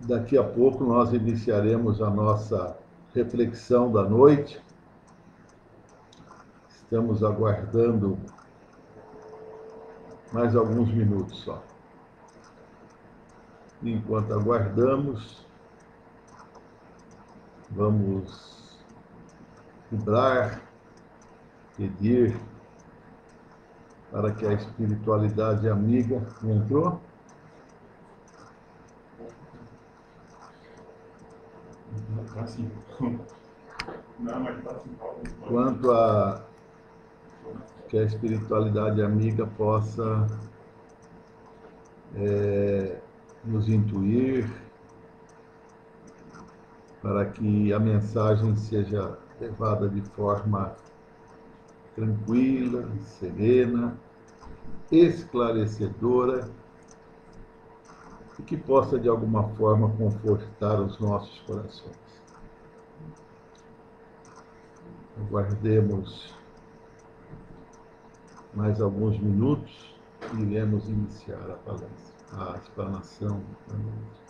Daqui a pouco nós iniciaremos a nossa reflexão da noite. Estamos aguardando mais alguns minutos só. Enquanto aguardamos, vamos vibrar, pedir para que a espiritualidade amiga entrou. Quanto a que a espiritualidade amiga possa nos intuir para que a mensagem seja levada de forma tranquila, serena, esclarecedora e que possa de alguma forma confortar os nossos corações. Aguardemos mais alguns minutos e iremos iniciar a palestra, a explanação da noite.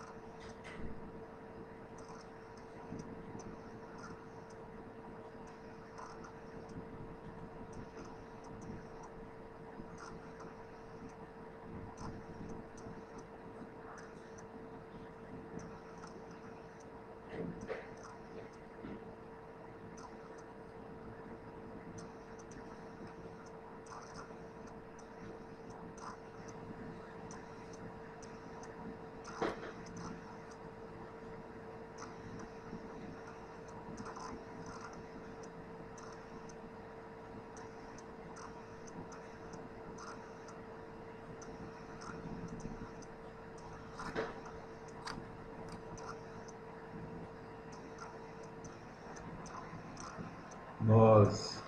Nós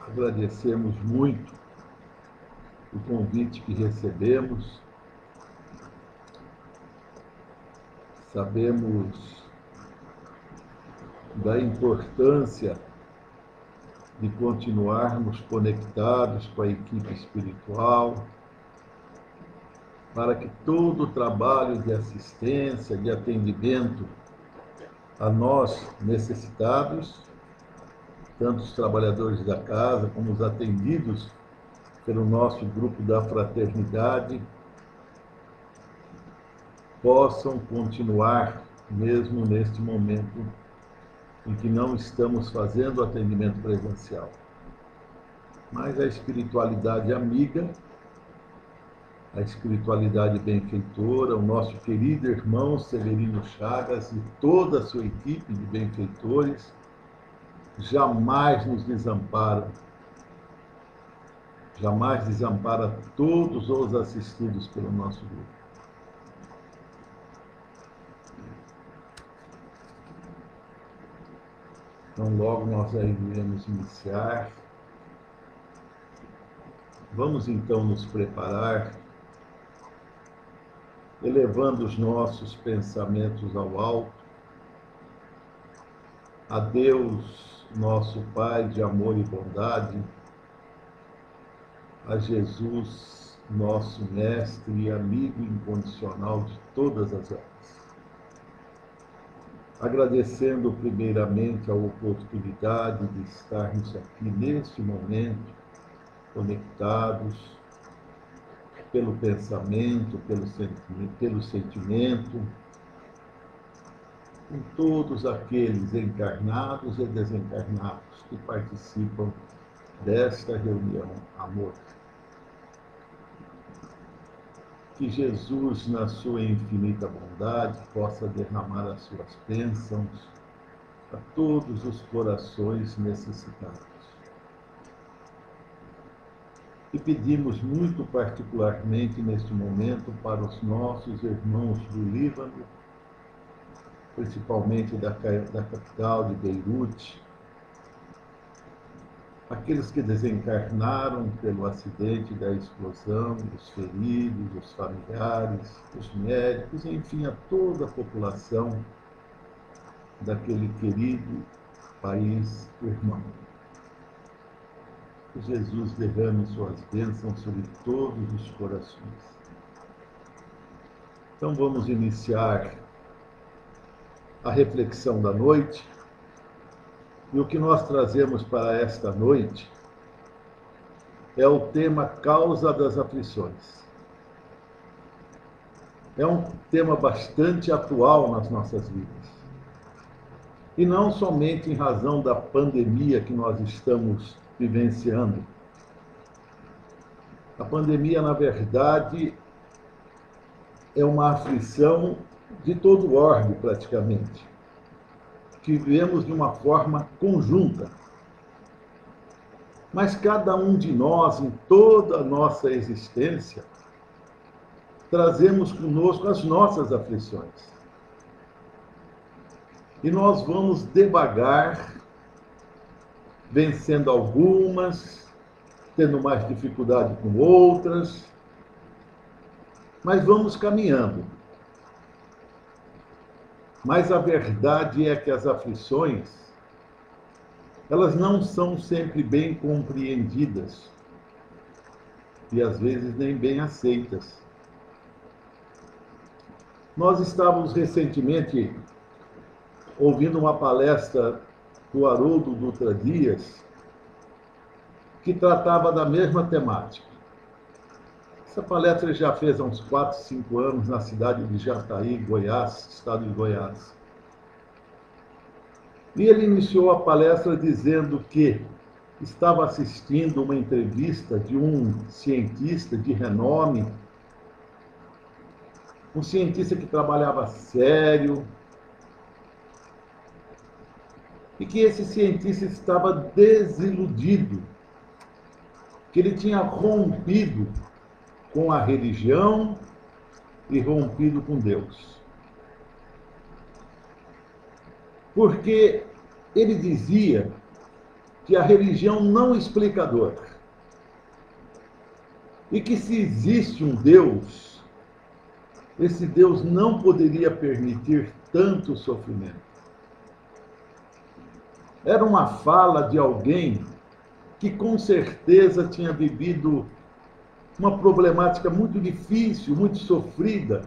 agradecemos muito o convite que recebemos. Sabemos da importância de continuarmos conectados com a equipe espiritual, para que todo o trabalho de assistência, de atendimento a nós necessitados, tanto os trabalhadores da casa como os atendidos pelo nosso grupo da fraternidade, possam continuar mesmo neste momento em que não estamos fazendo atendimento presencial. Mas a espiritualidade amiga, a espiritualidade benfeitora, o nosso querido irmão Severino Chagas e toda a sua equipe de benfeitores, jamais nos desamparam, jamais desampara todos os assistidos pelo nosso grupo. Então, logo nós aí iremos iniciar. Vamos então nos preparar, elevando os nossos pensamentos ao alto, a Deus, nosso Pai de amor e bondade, a Jesus, nosso mestre e amigo incondicional de todas as horas. Agradecendo primeiramente a oportunidade de estarmos aqui neste momento, conectados pelo pensamento, pelo sentimento, com todos aqueles encarnados e desencarnados que participam desta reunião amor. Que Jesus, na sua infinita bondade, possa derramar as suas bênçãos a todos os corações necessitados. E pedimos muito particularmente neste momento para os nossos irmãos do Líbano, principalmente da capital de Beirute, aqueles que desencarnaram pelo acidente da explosão, os feridos, os familiares, os médicos, enfim, a toda a população daquele querido país irmão. Que Jesus derrame suas bênçãos sobre todos os corações. Então vamos iniciar a reflexão da noite. E o que nós trazemos para esta noite é o tema causa das aflições. É um tema bastante atual nas nossas vidas. E não somente em razão da pandemia que nós estamos vivenciando. A pandemia, na verdade, é uma aflição de todo o orbe, praticamente, que vivemos de uma forma conjunta. Mas cada um de nós, em toda a nossa existência, trazemos conosco as nossas aflições. E nós vamos devagar, vencendo algumas, tendo mais dificuldade com outras, mas vamos caminhando. Mas a verdade é que as aflições, elas não são sempre bem compreendidas e às vezes nem bem aceitas. Nós estávamos recentemente ouvindo uma palestra do Haroldo Dutra Dias, que tratava da mesma temática. Essa palestra ele já fez há uns 4, 5 anos na cidade de Jataí, Goiás, estado de Goiás. E ele iniciou a palestra dizendo que estava assistindo uma entrevista de um cientista de renome, um cientista que trabalhava sério, e que esse cientista estava desiludido, que ele tinha rompido com a religião e rompido com Deus. Porque ele dizia que a religião não explica a dor. E que se existe um Deus, esse Deus não poderia permitir tanto sofrimento. Era uma fala de alguém que com certeza tinha vivido uma problemática muito difícil, muito sofrida,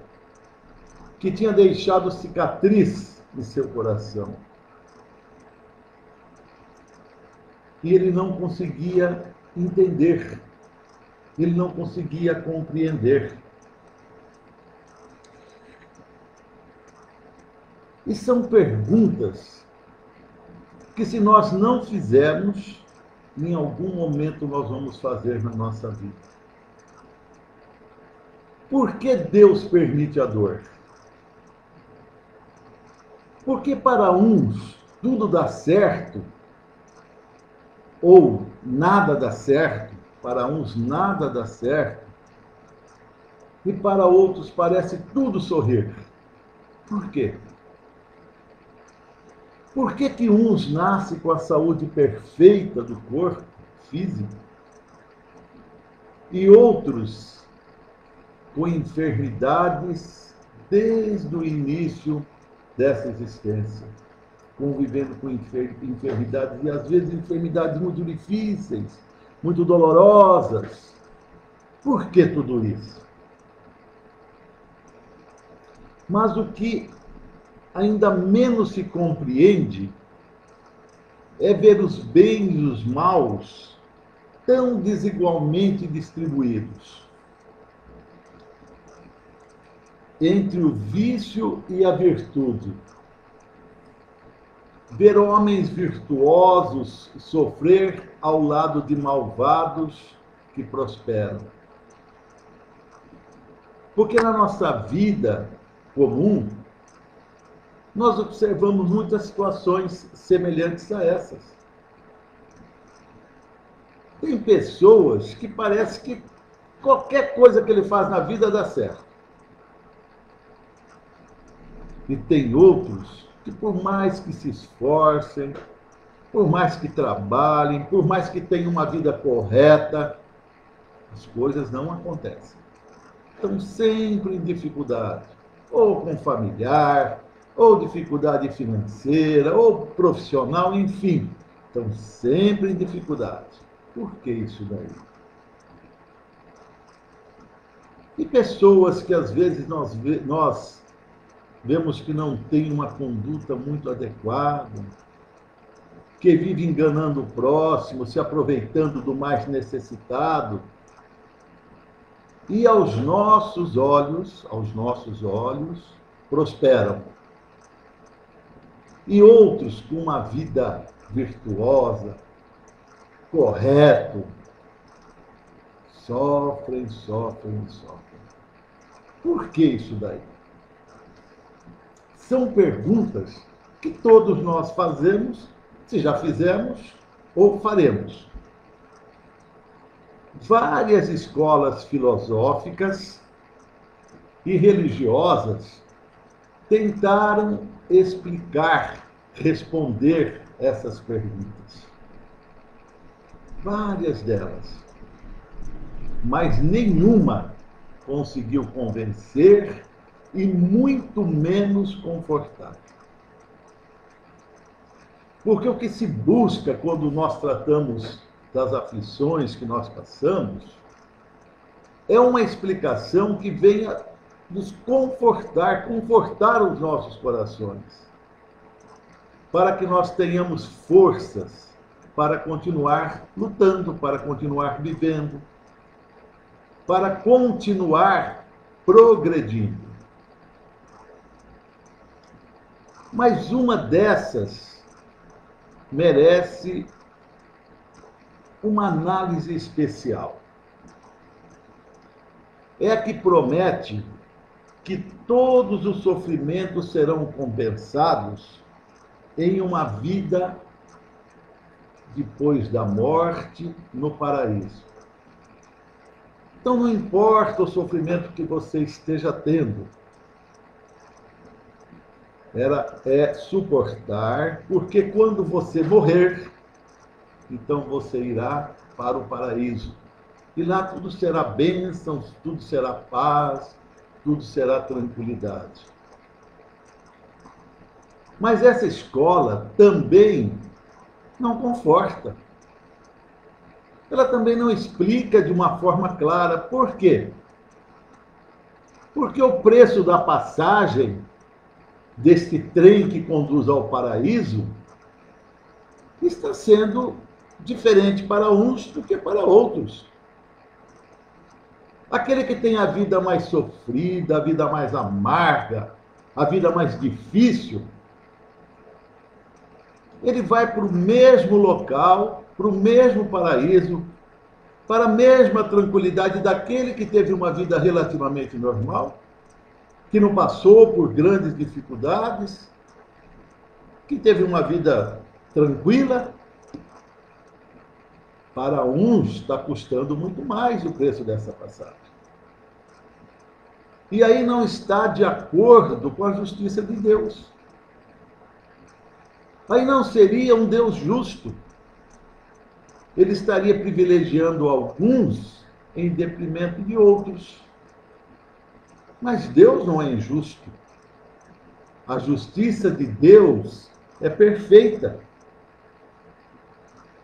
que tinha deixado cicatriz em seu coração. E ele não conseguia entender, ele não conseguia compreender. E são perguntas que, se nós não fizermos, em algum momento nós vamos fazer na nossa vida. Por que Deus permite a dor? Porque para uns tudo dá certo, ou nada dá certo, para uns nada dá certo, e para outros parece tudo sorrir. Por quê? Por que que uns nascem com a saúde perfeita do corpo físico e outros com enfermidades desde o início dessa existência, convivendo com enfermidades, e às vezes enfermidades muito difíceis, muito dolorosas? Por que tudo isso? Mas o que ainda menos se compreende é ver os bens e os maus tão desigualmente distribuídos entre o vício e a virtude. Ver homens virtuosos sofrer ao lado de malvados que prosperam. Porque na nossa vida comum, nós observamos muitas situações semelhantes a essas. Tem pessoas que parece que qualquer coisa que ele faz na vida dá certo. E tem outros que, por mais que se esforcem, por mais que trabalhem, por mais que tenham uma vida correta, as coisas não acontecem. Estão sempre em dificuldade, ou com familiar, ou dificuldade financeira, ou profissional, enfim, estão sempre em dificuldade. Por que isso daí? E pessoas que às vezes nós vemos que não têm uma conduta muito adequada, que vive enganando o próximo, se aproveitando do mais necessitado. E aos nossos olhos, prosperam. E outros com uma vida virtuosa, correto, sofrem. Por que isso daí? São perguntas que todos nós fazemos, se já fizemos ou faremos. Várias escolas filosóficas e religiosas tentaram explicar, responder essas perguntas. Várias delas. Mas nenhuma conseguiu convencer e muito menos confortar. Porque o que se busca quando nós tratamos das aflições que nós passamos é uma explicação que venha nos confortar os nossos corações, para que nós tenhamos forças para continuar lutando, para continuar vivendo, para continuar progredindo. Mas uma dessas merece uma análise especial. É a que promete que todos os sofrimentos serão compensados em uma vida depois da morte no paraíso. Então não importa o sofrimento que você esteja tendo, é suportar, porque quando você morrer, então você irá para o paraíso. E lá tudo será bênçãos, tudo será paz, tudo será tranquilidade. Mas essa escola também não conforta. Ela também não explica de uma forma clara. Por quê? Porque o preço da passagem deste trem que conduz ao paraíso está sendo diferente para uns do que para outros. Aquele que tem a vida mais sofrida, a vida mais amarga, a vida mais difícil, ele vai para o mesmo local, para o mesmo paraíso, para a mesma tranquilidade daquele que teve uma vida relativamente normal, que não passou por grandes dificuldades, que teve uma vida tranquila. Para uns está custando muito mais o preço dessa passagem. E aí não está de acordo com a justiça de Deus. Aí não seria um Deus justo. Ele estaria privilegiando alguns em detrimento de outros. Mas Deus não é injusto. A justiça de Deus é perfeita.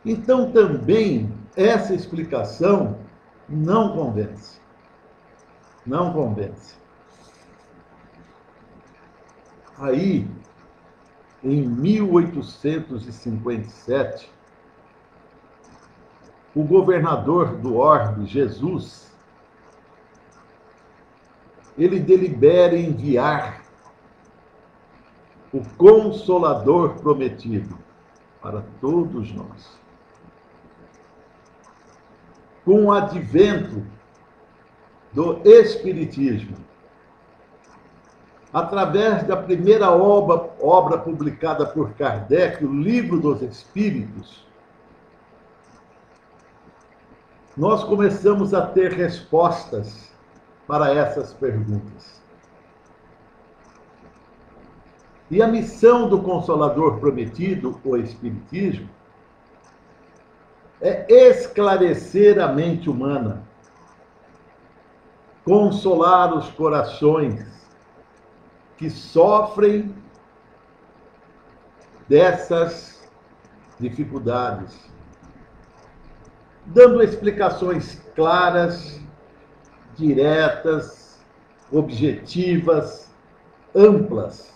Então também essa explicação não convence. Não convence. Aí, em 1857, o governador do orbe, Jesus, ele delibera enviar o Consolador prometido para todos nós. Com o advento do Espiritismo, através da primeira obra publicada por Kardec, o Livro dos Espíritos, nós começamos a ter respostas para essas perguntas. E a missão do Consolador prometido, o Espiritismo, é esclarecer a mente humana, consolar os corações que sofrem dessas dificuldades, dando explicações claras, diretas, objetivas, amplas,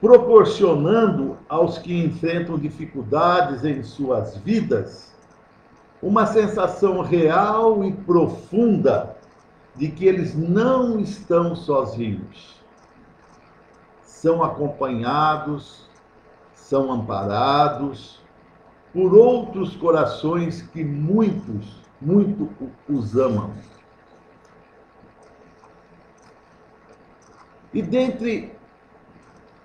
proporcionando aos que enfrentam dificuldades em suas vidas uma sensação real e profunda de que eles não estão sozinhos. São acompanhados, são amparados por outros corações que muito os amam. E dentre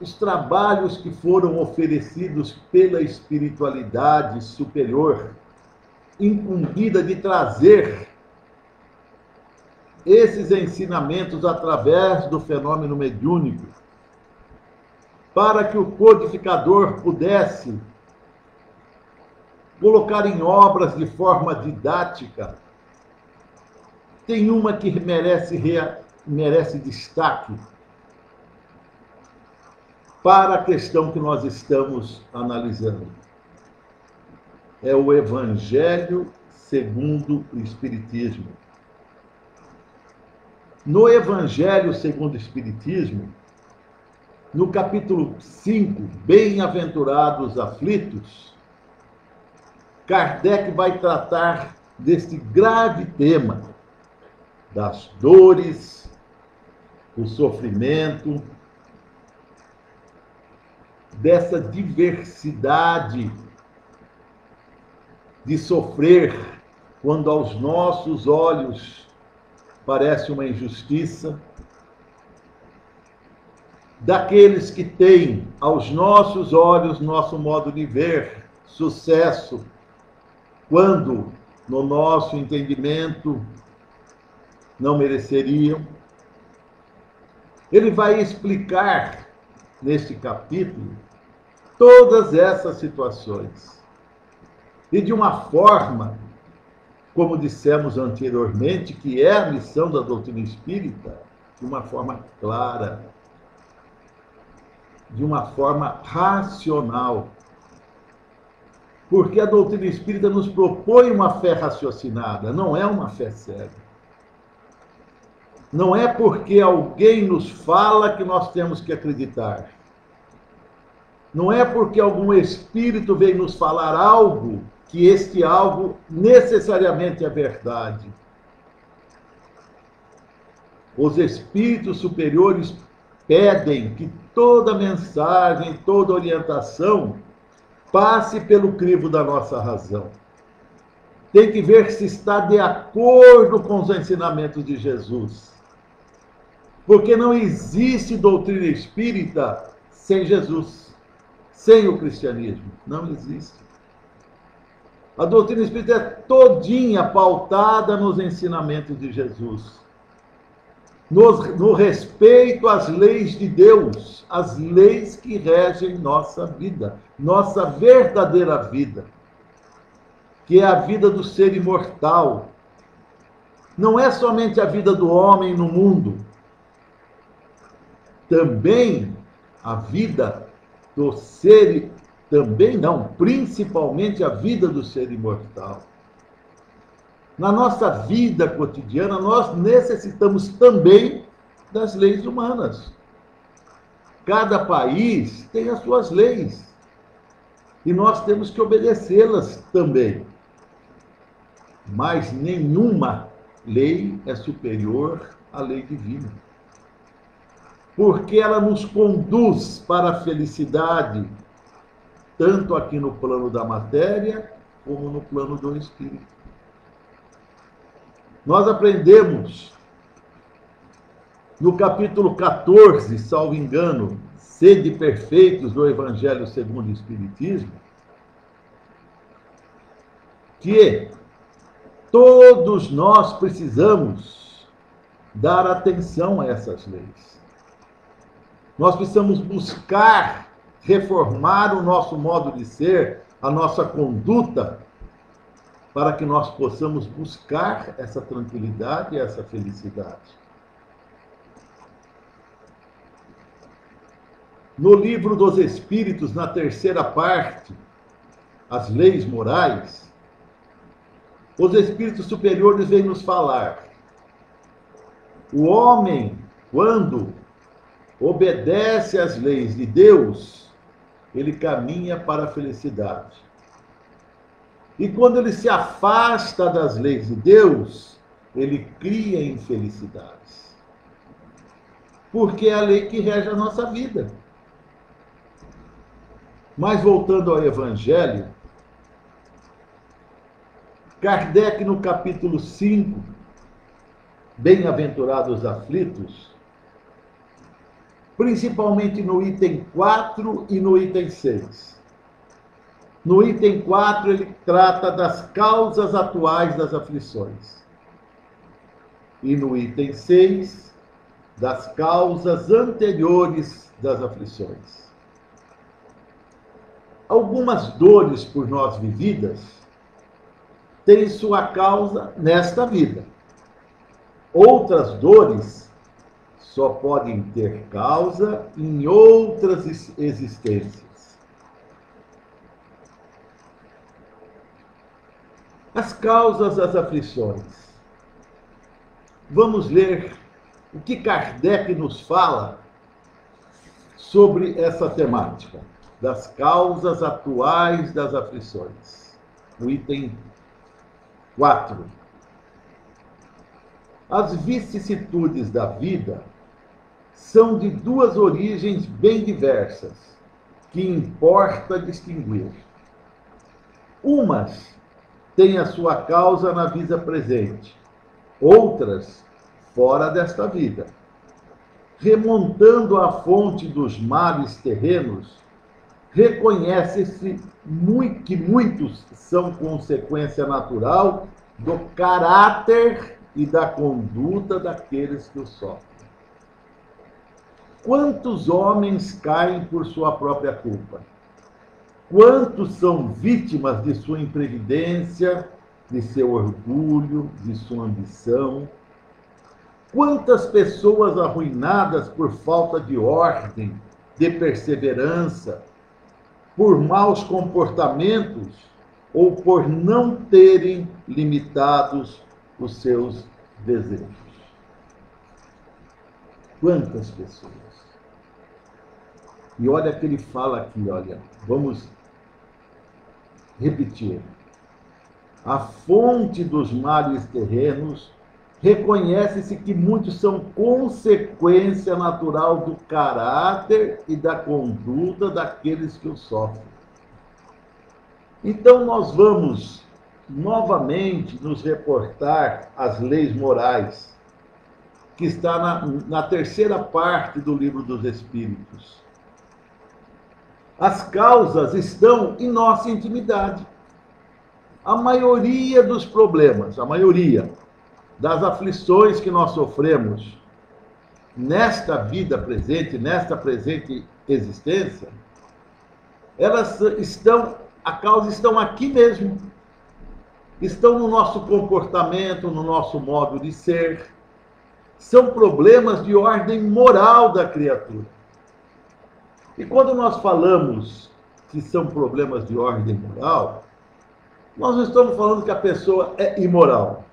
os trabalhos que foram oferecidos pela espiritualidade superior, incumbida de trazer esses ensinamentos através do fenômeno mediúnico, para que o codificador pudesse colocar em obras de forma didática, tem uma que merece destaque para a questão que nós estamos analisando. É o Evangelho segundo o Espiritismo. No Evangelho segundo o Espiritismo, no capítulo 5, Bem-aventurados aflitos, Kardec vai tratar deste grave tema das dores, do sofrimento, dessa diversidade de sofrer quando aos nossos olhos parece uma injustiça, daqueles que têm aos nossos olhos, nosso modo de ver, sucesso, quando no nosso entendimento não mereceriam. Ele vai explicar neste capítulo todas essas situações. E de uma forma, como dissemos anteriormente, que é a missão da doutrina espírita, de uma forma clara, de uma forma racional. Porque a doutrina espírita nos propõe uma fé raciocinada, não é uma fé cega. Não é porque alguém nos fala que nós temos que acreditar. Não é porque algum espírito vem nos falar algo que este algo necessariamente é verdade. Os espíritos superiores pedem que toda mensagem, toda orientação passe pelo crivo da nossa razão. Tem que ver se está de acordo com os ensinamentos de Jesus. Porque não existe doutrina espírita sem Jesus, sem o cristianismo. Não existe. A doutrina espírita é todinha pautada nos ensinamentos de Jesus. No respeito às leis de Deus, as leis que regem nossa vida, nossa verdadeira vida, que é a vida do ser imortal. Não é somente a vida do homem no mundo, também a vida do ser, também não, principalmente a vida do ser imortal. Na nossa vida cotidiana, nós necessitamos também das leis humanas. Cada país tem as suas leis e nós temos que obedecê-las também. Mas nenhuma lei é superior à lei divina. Porque ela nos conduz para a felicidade, tanto aqui no plano da matéria, como no plano do espírito. Nós aprendemos no capítulo 14, salvo engano, Sede Perfeitos do Evangelho segundo o Espiritismo, que todos nós precisamos dar atenção a essas leis. Nós precisamos buscar reformar o nosso modo de ser, a nossa conduta, para que nós possamos buscar essa tranquilidade e essa felicidade. No Livro dos Espíritos, na terceira parte, As Leis Morais, os espíritos superiores vêm nos falar. O homem, quando obedece às leis de Deus, ele caminha para a felicidade. E quando ele se afasta das leis de Deus, ele cria infelicidades. Porque é a lei que rege a nossa vida. Mas voltando ao Evangelho, Kardec, no capítulo 5, Bem-aventurados aflitos, principalmente no item 4 e no item 6. No item 4, ele trata das causas atuais das aflições. E no item 6, das causas anteriores das aflições. Algumas dores por nós vividas têm sua causa nesta vida. Outras dores só podem ter causa em outras existências. As causas das aflições. Vamos ler o que Kardec nos fala sobre essa temática, das causas atuais das aflições. O item 4. As vicissitudes da vida são de duas origens bem diversas, que importa distinguir. Umas têm a sua causa na vida presente, outras fora desta vida. Remontando à fonte dos males terrenos, reconhece-se que muitos são consequência natural do caráter e da conduta daqueles que o sofrem. Quantos homens caem por sua própria culpa? Quantos são vítimas de sua imprevidência, de seu orgulho, de sua ambição? Quantas pessoas arruinadas por falta de ordem, de perseverança, por maus comportamentos ou por não terem limitados os seus desejos? Quantas pessoas? E olha que ele fala aqui, olha, vamos repetir. A fonte dos males terrenos, reconhece-se que muitos são consequência natural do caráter e da conduta daqueles que o sofrem. Então nós vamos novamente nos reportar às leis morais, que está na terceira parte do Livro dos Espíritos. As causas estão em nossa intimidade. A maioria dos problemas, a maioria das aflições que nós sofremos nesta vida presente, nesta presente existência, a causa estão aqui mesmo. Estão no nosso comportamento, no nosso modo de ser. São problemas de ordem moral da criatura. E quando nós falamos que são problemas de ordem moral, nós não estamos falando que a pessoa é imoral,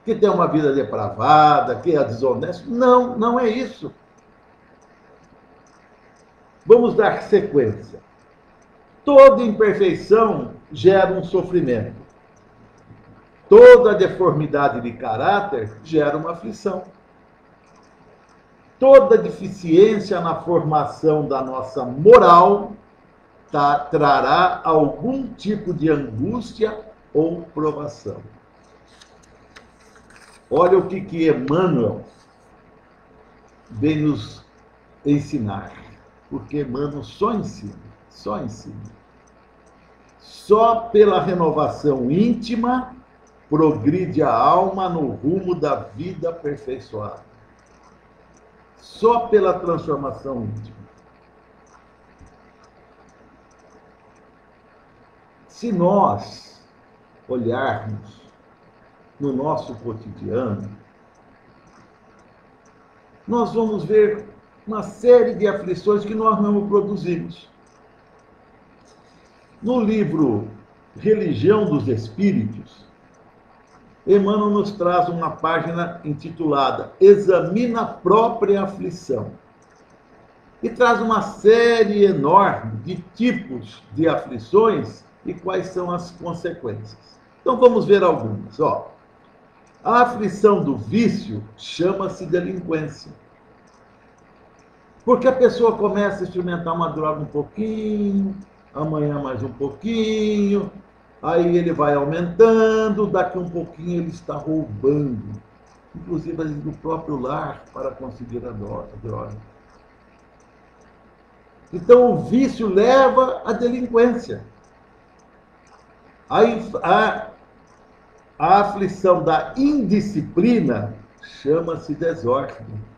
que tem uma vida depravada, que é desonesta. Não, não é isso. Vamos dar sequência. Toda imperfeição gera um sofrimento. Toda deformidade de caráter gera uma aflição. Toda deficiência na formação da nossa moral trará algum tipo de angústia ou provação. Olha o que Emmanuel vem nos ensinar. Porque Emmanuel só ensina, só ensina. Só pela renovação íntima progride a alma no rumo da vida aperfeiçoada. Só pela transformação íntima. Se nós olharmos no nosso cotidiano, nós vamos ver uma série de aflições que nós não produzimos. No livro Religião dos Espíritos, Emmanuel nos traz uma página intitulada Examina a própria aflição. E traz uma série enorme de tipos de aflições e quais são as consequências. Então vamos ver algumas. A aflição do vício chama-se delinquência. Porque a pessoa começa a experimentar uma droga um pouquinho, amanhã mais um pouquinho, aí ele vai aumentando, daqui um pouquinho ele está roubando, inclusive do próprio lar, para conseguir a droga. Então o vício leva à delinquência. A aflição da indisciplina chama-se desordem.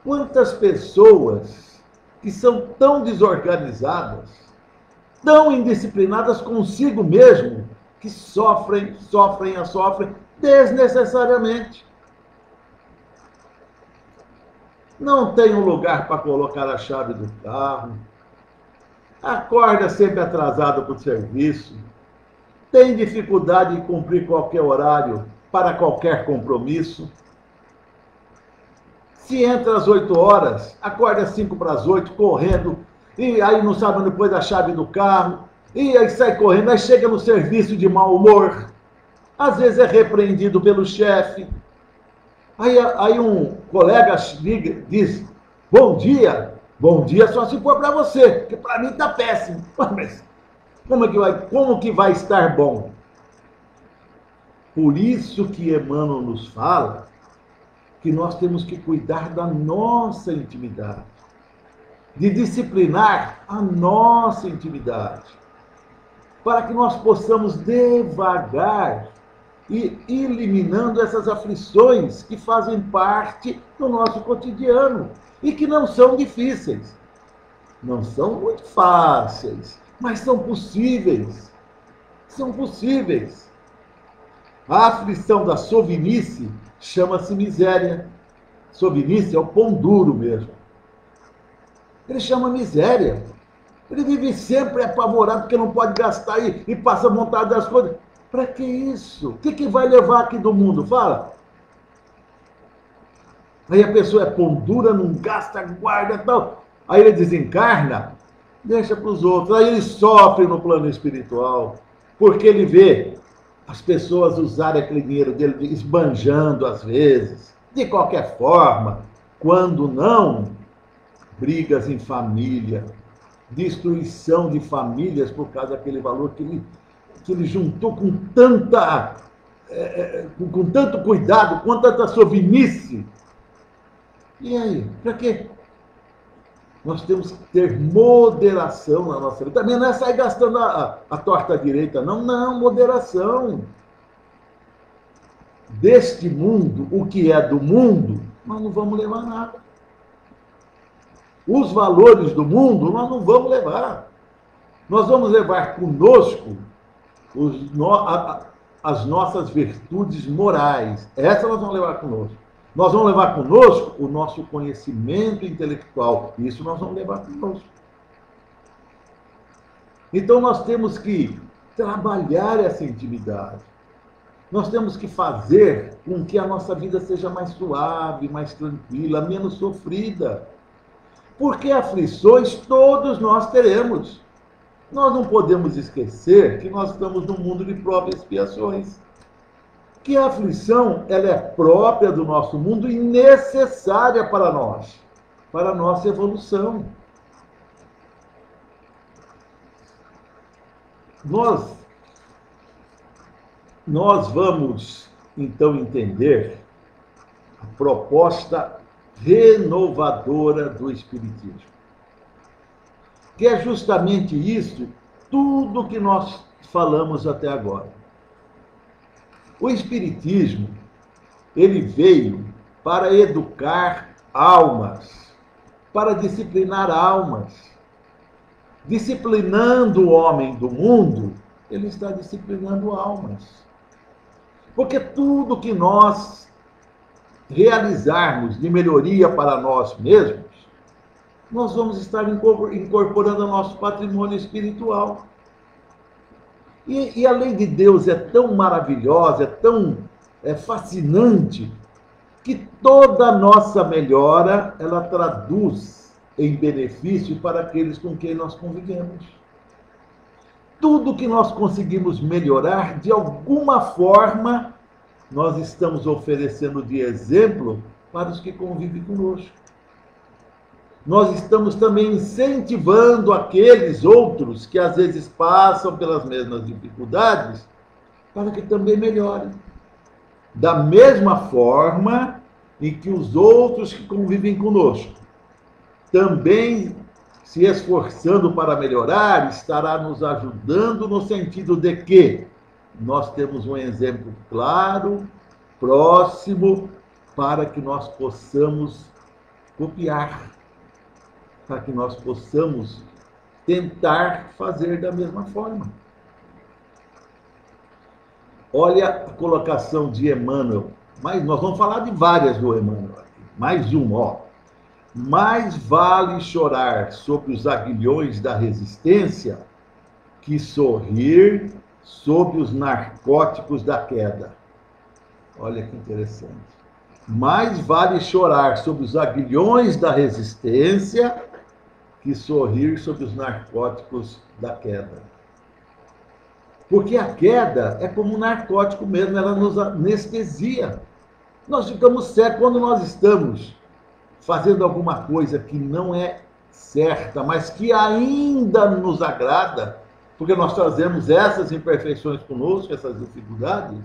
Quantas pessoas que são tão desorganizadas, tão indisciplinadas consigo mesmo, que sofrem desnecessariamente. Não tem um lugar para colocar a chave do carro, acorda sempre atrasado para o serviço, tem dificuldade em cumprir qualquer horário para qualquer compromisso. Se entra às 8 horas, acorda às 5 para as 8, correndo, e aí não sabe onde pôs a chave do carro, e aí sai correndo, aí chega no serviço de mau humor, às vezes é repreendido pelo chefe. Aí um colega liga, diz, bom dia só se for para você, porque para mim está péssimo. Mas como que vai estar bom? Por isso que Emmanuel nos fala que nós temos que cuidar da nossa intimidade, de disciplinar a nossa intimidade, para que nós possamos devagar ir eliminando essas aflições que fazem parte do nosso cotidiano e que não são difíceis. Não são muito fáceis, mas são possíveis. São possíveis. A aflição da sovinice chama-se miséria. Sovinice é o pão duro mesmo. Ele chama miséria. Ele vive sempre apavorado porque não pode gastar e passa vontade das coisas. Para que isso? O que vai levar aqui do mundo? Fala. Aí a pessoa é pão dura, não gasta, guarda e tal. Aí ele desencarna, deixa para os outros. Aí ele sofre no plano espiritual, porque ele vê as pessoas usarem aquele dinheiro dele esbanjando às vezes, de qualquer forma, quando não, brigas em família, destruição de famílias por causa daquele valor que ele juntou com tanto cuidado, com tanta sovinice. E aí, para quê? Nós temos que ter moderação na nossa vida. Também não é sair gastando a torta direita, não. Não, moderação. Deste mundo, o que é do mundo, nós não vamos levar nada. Os valores do mundo, nós não vamos levar. Nós vamos levar conosco as nossas virtudes morais. Essas nós vamos levar conosco. Nós vamos levar conosco o nosso conhecimento intelectual. Isso nós vamos levar conosco. Então nós temos que trabalhar essa intimidade. Nós temos que fazer com que a nossa vida seja mais suave, mais tranquila, menos sofrida. Porque aflições todos nós teremos. Nós não podemos esquecer que nós estamos num mundo de provas e expiações. Que a aflição ela é própria do nosso mundo e necessária para nós, para a nossa evolução. Nós vamos, então, entender a proposta renovadora do Espiritismo. Que é justamente isso, tudo que nós falamos até agora. O Espiritismo, ele veio para educar almas, para disciplinar almas. Disciplinando o homem do mundo, ele está disciplinando almas. Porque tudo que nós realizarmos de melhoria para nós mesmos, nós vamos estar incorporando ao nosso patrimônio espiritual. E a lei de Deus é tão maravilhosa, é tão fascinante, que toda a nossa melhora, ela traduz em benefício para aqueles com quem nós convivemos. Tudo que nós conseguimos melhorar, de alguma forma, nós estamos oferecendo de exemplo para os que convivem conosco. Nós estamos também incentivando aqueles outros que às vezes passam pelas mesmas dificuldades para que também melhorem. Da mesma forma em que os outros que convivem conosco também se esforçando para melhorar, estará nos ajudando no sentido de que nós temos um exemplo claro, próximo, para que nós possamos copiar, para que nós possamos tentar fazer da mesma forma. Olha a colocação de Emmanuel, mas nós vamos falar de várias do Emmanuel aqui. Mais uma, ó. Mais vale chorar sobre os aguilhões da resistência que sorrir sobre os narcóticos da queda. Olha que interessante. Mais vale chorar sobre os aguilhões da resistência que sorrir sobre os narcóticos da queda. Porque a queda é como um narcótico mesmo, ela nos anestesia. Nós ficamos cegos quando nós estamos fazendo alguma coisa que não é certa, mas que ainda nos agrada, porque nós trazemos essas imperfeições conosco, essas dificuldades,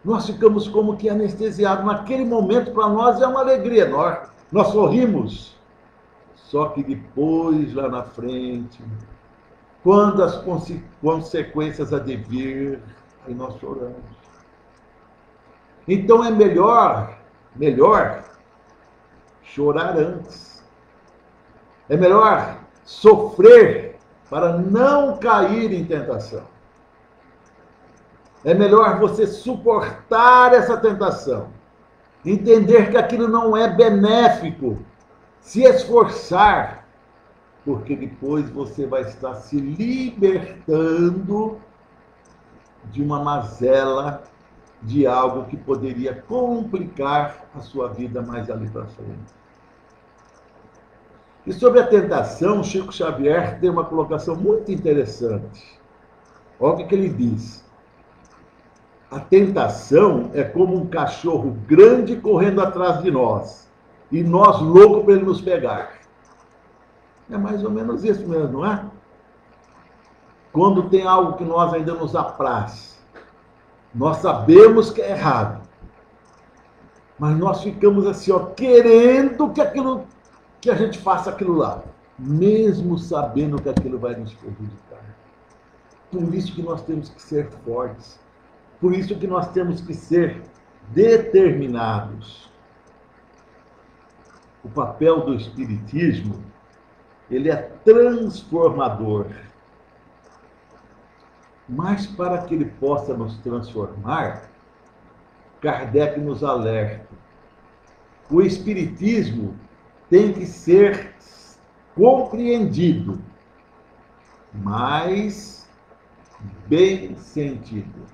nós ficamos como que anestesiados. Naquele momento, para nós, é uma alegria enorme. Nós sorrimos. Só que depois, lá na frente, quando as consequências advir, aí nós choramos. Então é melhor chorar antes. É melhor sofrer para não cair em tentação. É melhor você suportar essa tentação, entender que aquilo não é benéfico, se esforçar, porque depois você vai estar se libertando de uma mazela, de algo que poderia complicar a sua vida mais ali para frente. E sobre a tentação, Chico Xavier tem uma colocação muito interessante. Olha o que ele diz. A tentação é como um cachorro grande correndo atrás de nós, e nós loucos para ele nos pegar. É mais ou menos isso mesmo, não é? Quando tem algo que nós ainda nos apraz, nós sabemos que é errado, mas nós ficamos assim, ó, querendo que a gente faça aquilo lá, mesmo sabendo que aquilo vai nos prejudicar. Por isso que nós temos que ser fortes, por isso que nós temos que ser determinados. O papel do Espiritismo, ele é transformador. Mas para que ele possa nos transformar, Kardec nos alerta. O Espiritismo tem que ser compreendido, mas bem sentido.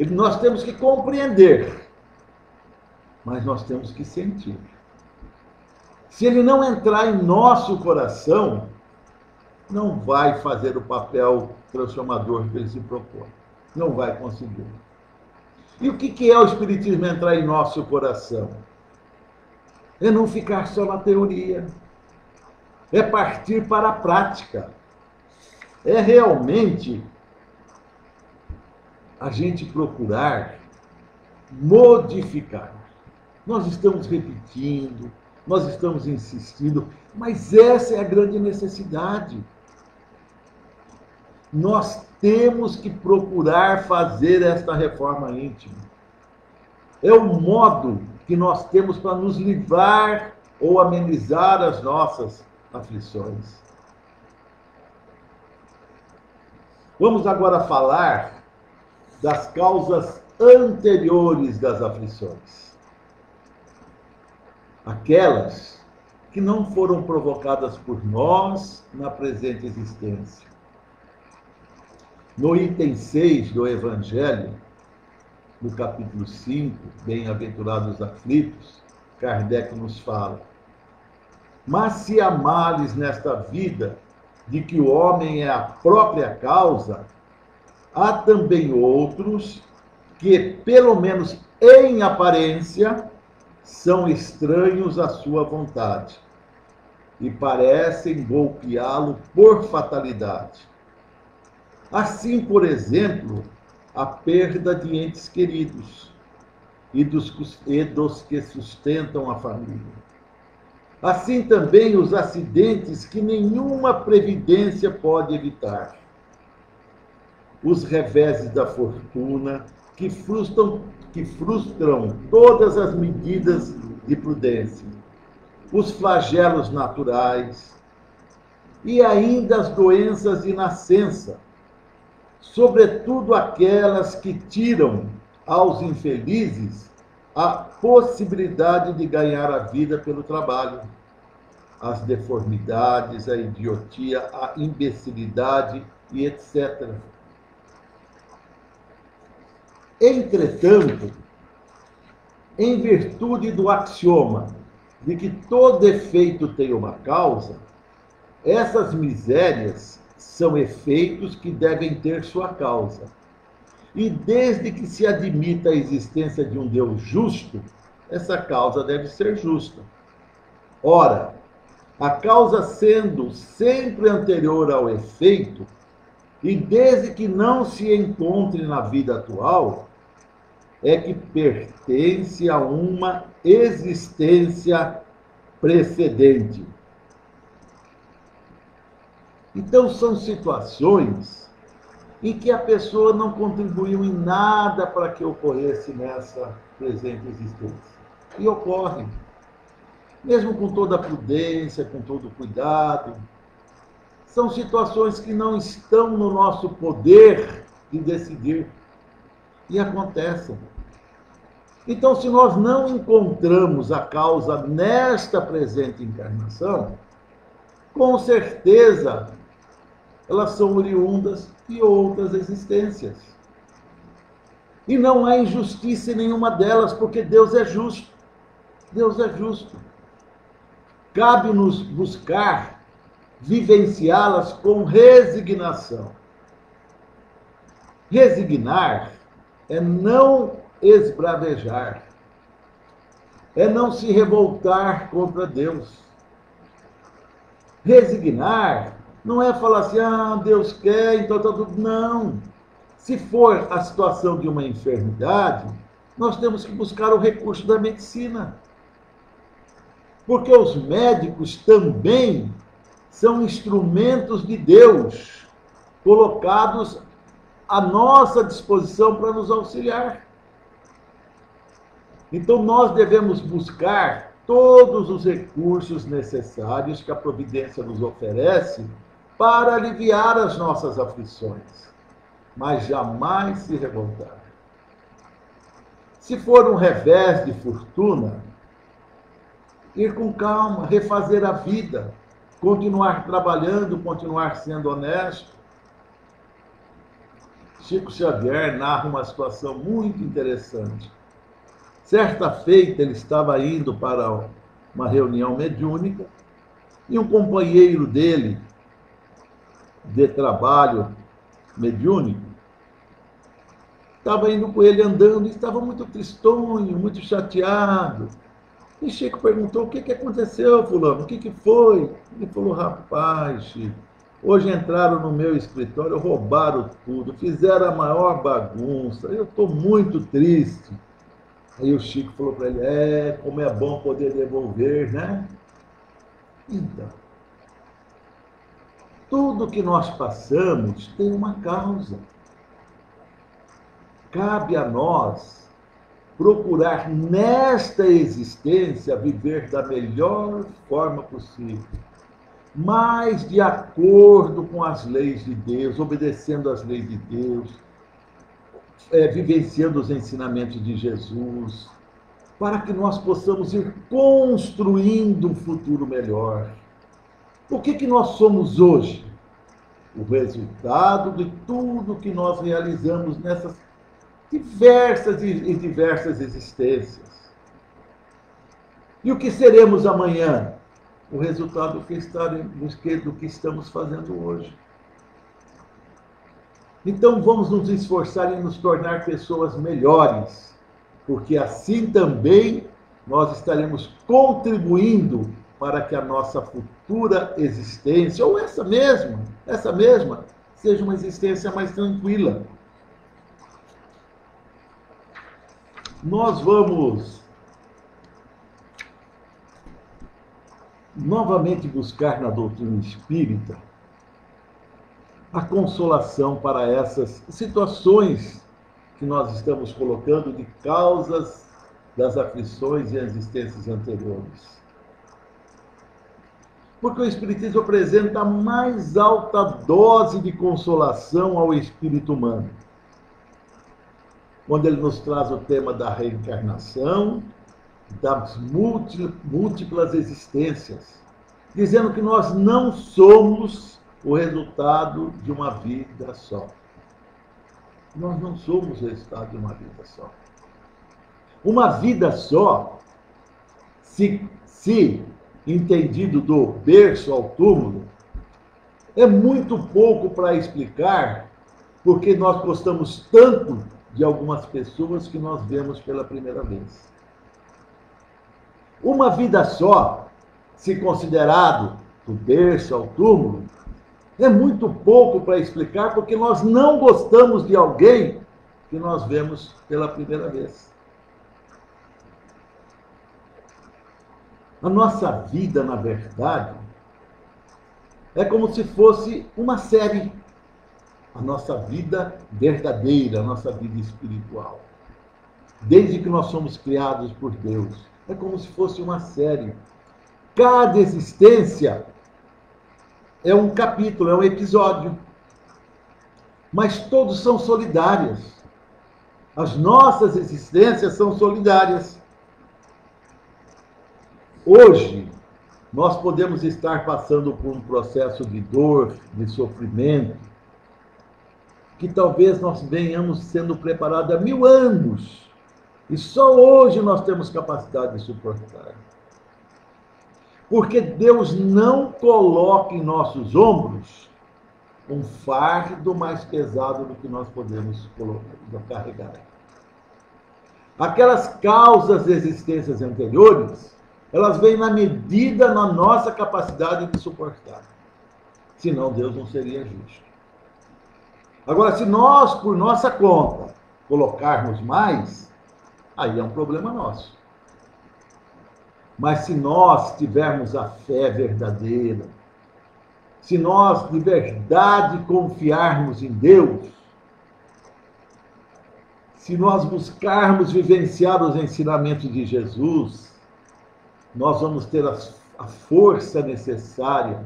Nós temos que compreender, mas nós temos que sentir. Se ele não entrar em nosso coração, não vai fazer o papel transformador que ele se propõe. Não vai conseguir. E o que é o Espiritismo entrar em nosso coração? É não ficar só na teoria. É partir para a prática. É realmente a gente procurar modificar. Nós estamos repetindo, nós estamos insistindo, mas essa é a grande necessidade. Nós temos que procurar fazer esta reforma íntima. É o modo que nós temos para nos livrar ou amenizar as nossas aflições. Vamos agora falar das causas anteriores das aflições. Aquelas que não foram provocadas por nós na presente existência, No item 6 do Evangelho, no capítulo 5, Bem-aventurados os aflitos, Kardec nos fala: mas se há males nesta vida, de que o homem é a própria causa, há também outros que, pelo menos em aparência, são estranhos à sua vontade e parecem golpeá-lo por fatalidade. Assim, por exemplo, a perda de entes queridos e dos que sustentam a família. Assim também os acidentes que nenhuma previdência pode evitar. Os reveses da fortuna que frustram todas as medidas de prudência. Os flagelos naturais e ainda as doenças de nascença, sobretudo aquelas que tiram aos infelizes a possibilidade de ganhar a vida pelo trabalho, as deformidades, a idiotia, a imbecilidade e etc. Entretanto, em virtude do axioma de que todo efeito tem uma causa, essas misérias são efeitos que devem ter sua causa. E desde que se admita a existência de um Deus justo, essa causa deve ser justa. Ora, a causa sendo sempre anterior ao efeito, e desde que não se encontre na vida atual, é que pertence a uma existência precedente. Então, são situações em que a pessoa não contribuiu em nada para que ocorresse nessa presente existência. E ocorre, mesmo com toda a prudência, com todo o cuidado. São situações que não estão no nosso poder de decidir. E acontecem. Então, se nós não encontramos a causa nesta presente encarnação, com certeza elas são oriundas de outras existências. E não há injustiça em nenhuma delas, porque Deus é justo. Deus é justo. Cabe-nos buscar vivenciá-las com resignação. Resignar é não esbravejar, é não se revoltar contra Deus. Resignar não é falar assim, Deus quer, então está tudo. Não. Se for a situação de uma enfermidade, nós temos que buscar o recurso da medicina. Porque os médicos também são instrumentos de Deus, colocados à nossa disposição para nos auxiliar. Então, nós devemos buscar todos os recursos necessários que a providência nos oferece para aliviar as nossas aflições, mas jamais se revoltar. Se for um revés de fortuna, ir com calma, refazer a vida, continuar trabalhando, continuar sendo honesto. Chico Xavier narra uma situação muito interessante. Certa feita, ele estava indo para uma reunião mediúnica e um companheiro dele, de trabalho mediúnico, estava indo com ele andando e estava muito tristonho, muito chateado. E Chico perguntou: o que aconteceu, fulano? O que foi? Ele falou: rapaz, Chico, hoje entraram no meu escritório, roubaram tudo, fizeram a maior bagunça, eu estou muito triste. Aí o Chico falou para ele: como é bom poder devolver, né? Então, tudo que nós passamos tem uma causa. Cabe a nós procurar nesta existência viver da melhor forma possível, mas de acordo com as leis de Deus, obedecendo às leis de Deus, vivenciando os ensinamentos de Jesus, para que nós possamos ir construindo um futuro melhor. O que nós somos hoje? o resultado de tudo que nós realizamos nessas diversas e diversas existências. E o que seremos amanhã? O resultado do que estamos fazendo hoje. Então vamos nos esforçar em nos tornar pessoas melhores, porque assim também nós estaremos contribuindo para que a nossa futura existência, ou essa mesma, seja uma existência mais tranquila. Nós vamos novamente buscar na doutrina espírita a consolação para essas situações que nós estamos colocando de causas das aflições e existências anteriores. Porque o Espiritismo apresenta a mais alta dose de consolação ao espírito humano, quando ele nos traz o tema da reencarnação, das múltiplas existências, dizendo que nós não somos o resultado de uma vida só. Nós não somos o resultado de uma vida só. Uma vida só, se entendido do berço ao túmulo, é muito pouco para explicar porque nós gostamos tanto de algumas pessoas que nós vemos pela primeira vez. Uma vida só, se considerado do berço ao túmulo, é muito pouco para explicar porque nós não gostamos de alguém que nós vemos pela primeira vez. A nossa vida, na verdade, é como se fosse uma série. A nossa vida verdadeira, a nossa vida espiritual. Desde que nós somos criados por Deus. É como se fosse uma série. Cada existência é um capítulo, é um episódio. Mas todos são solidários. As nossas existências são solidárias. Hoje, nós podemos estar passando por um processo de dor, de sofrimento, que talvez nós venhamos sendo preparados há 1000 anos. E só hoje nós temos capacidade de suportar. Porque Deus não coloca em nossos ombros um fardo mais pesado do que nós podemos carregar. Aquelas causas de existências anteriores, elas vêm na medida na nossa capacidade de suportar. Senão Deus não seria justo. Agora, se nós, por nossa conta, colocarmos mais, aí é um problema nosso. Mas se nós tivermos a fé verdadeira, se nós de verdade confiarmos em Deus, se nós buscarmos vivenciar os ensinamentos de Jesus, nós vamos ter a força necessária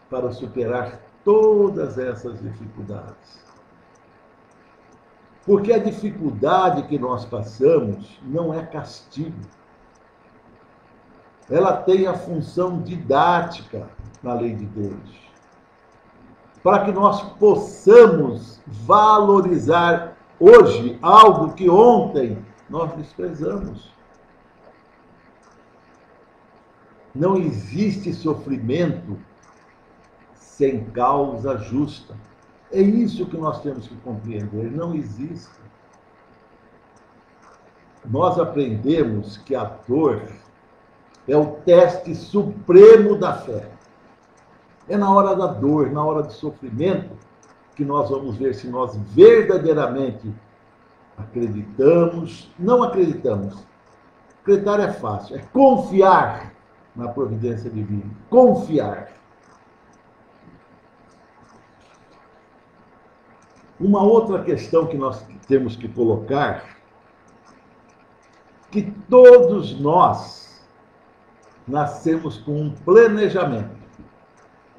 para superar todas essas dificuldades. Porque a dificuldade que nós passamos não é castigo. Ela tem a função didática na lei de Deus. Para que nós possamos valorizar hoje algo que ontem nós desprezamos. Não existe sofrimento sem causa justa. É isso que nós temos que compreender. Não existe. Nós aprendemos que a dor é o teste supremo da fé. É na hora da dor, na hora do sofrimento, que nós vamos ver se nós verdadeiramente acreditamos, não acreditamos. Acreditar é fácil, é confiar na providência divina. Confiar. Uma outra questão que nós temos que colocar, que todos nós nascemos com um planejamento.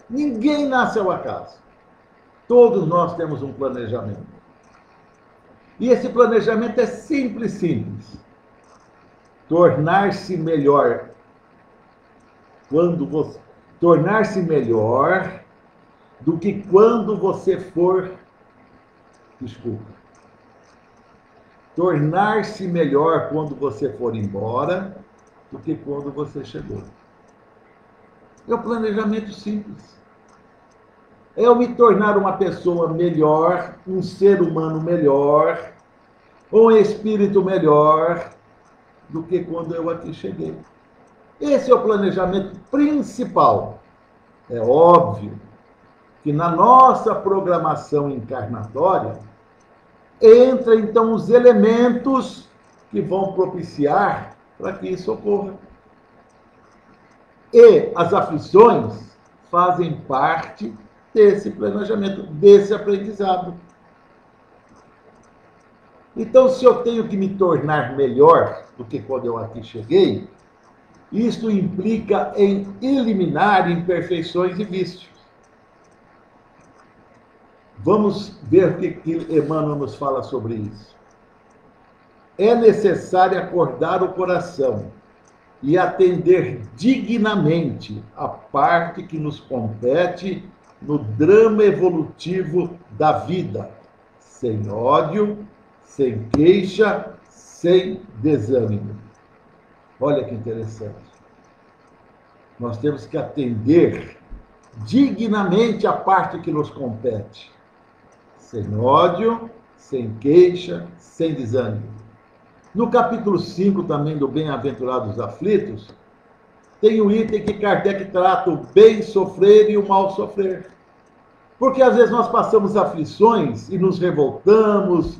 Ninguém nasce ao acaso. Todos nós temos um planejamento. E esse planejamento é simples. Tornar-se melhor. Tornar-se melhor do que quando você for, tornar-se melhor quando você for embora do que quando você chegou. É um planejamento simples. É eu me tornar uma pessoa melhor, um ser humano melhor, um espírito melhor do que quando eu aqui cheguei. Esse é o planejamento principal. É óbvio que na nossa programação encarnatória entra então os elementos que vão propiciar para que isso ocorra. E as aflições fazem parte desse planejamento, desse aprendizado. Então, se eu tenho que me tornar melhor do que quando eu aqui cheguei, isso implica em eliminar imperfeições e vícios. Vamos ver o que Emmanuel nos fala sobre isso. É necessário acordar o coração e atender dignamente a parte que nos compete no drama evolutivo da vida, sem ódio, sem queixa, sem desânimo. Olha que interessante. Nós temos que atender dignamente a parte que nos compete, sem ódio, sem queixa, sem desânimo. No capítulo 5 também do Bem-aventurados Aflitos, tem um item que Kardec trata o bem sofrer e o mal sofrer. Porque às vezes nós passamos aflições e nos revoltamos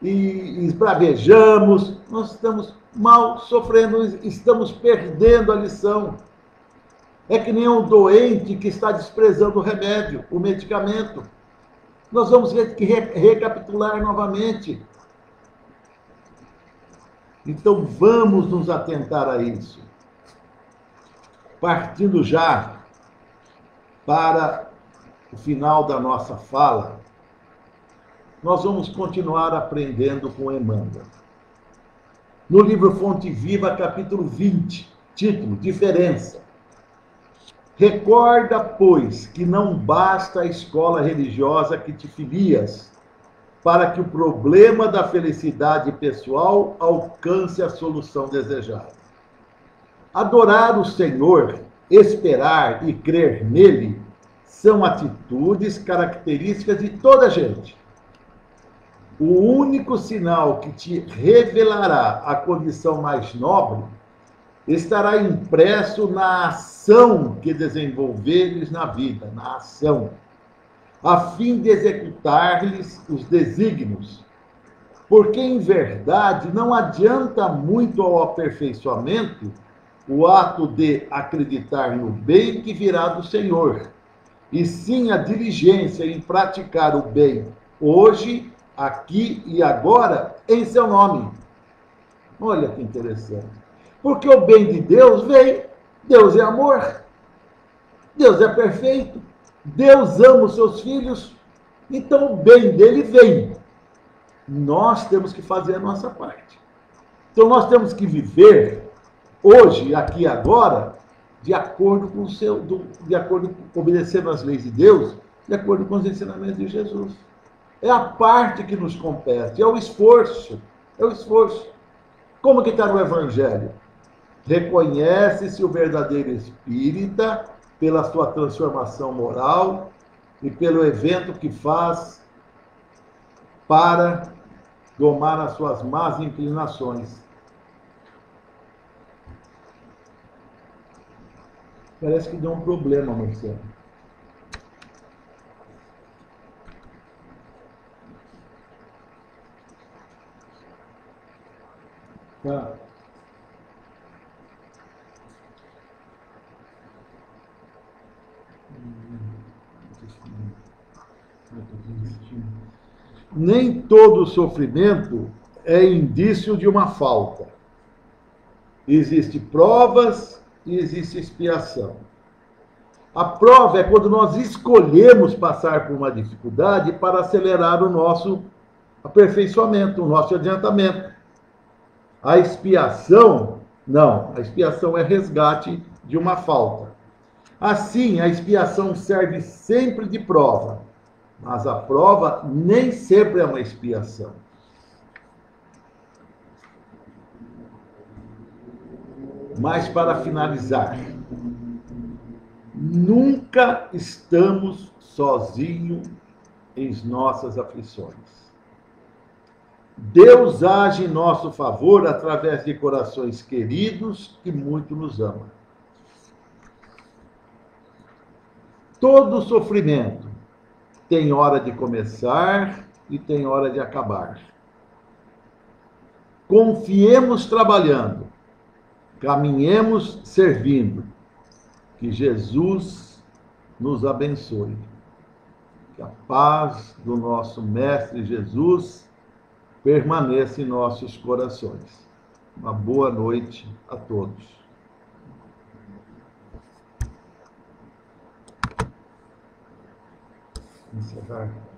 e esbravejamos, nós estamos mal sofrendo, estamos perdendo a lição. É que nem um doente que está desprezando o remédio, o medicamento. Nós vamos recapitular novamente. Então vamos nos atentar a isso. Partindo já para o final da nossa fala, nós vamos continuar aprendendo com Emmanuel. No livro Fonte Viva, capítulo 20, título, Diferença. Recorda, pois, que não basta a escola religiosa que te filias para que o problema da felicidade pessoal alcance a solução desejada. Adorar o Senhor, esperar e crer nele são atitudes características de toda a gente. O único sinal que te revelará a condição mais nobre estará impresso na ação que desenvolveres na vida, na ação, a fim de executar-lhes os desígnios. Porque, em verdade, não adianta muito ao aperfeiçoamento o ato de acreditar no bem que virá do Senhor, e sim a diligência em praticar o bem hoje, aqui e agora, em seu nome. Olha que interessante. Porque o bem de Deus vem. Deus é amor. Deus é perfeito. Deus ama os seus filhos. Então o bem dele vem. Nós temos que fazer a nossa parte. Então nós temos que viver hoje, aqui e agora, de acordo com obedecendo às leis de Deus, de acordo com os ensinamentos de Jesus. É a parte que nos compete, é o esforço. É o esforço. Como que está no Evangelho? Reconhece-se o verdadeiro espírita pela sua transformação moral e pelo evento que faz para domar as suas más inclinações. Parece que deu um problema, Marcelo. Tá. Nem todo sofrimento é indício de uma falta. Existem provas e existe expiação. A prova é quando nós escolhemos passar por uma dificuldade para acelerar o nosso aperfeiçoamento, o nosso adiantamento. A expiação, não. A expiação é resgate de uma falta. Assim, a expiação serve sempre de prova, mas a prova nem sempre é uma expiação. Mas para finalizar, nunca estamos sozinhos em nossas aflições. Deus age em nosso favor através de corações queridos que muito nos amam. Todo sofrimento tem hora de começar e tem hora de acabar. Confiemos trabalhando, caminhemos servindo. Que Jesus nos abençoe. Que a paz do nosso Mestre Jesus permaneça em nossos corações. Uma boa noite a todos. Encerrar.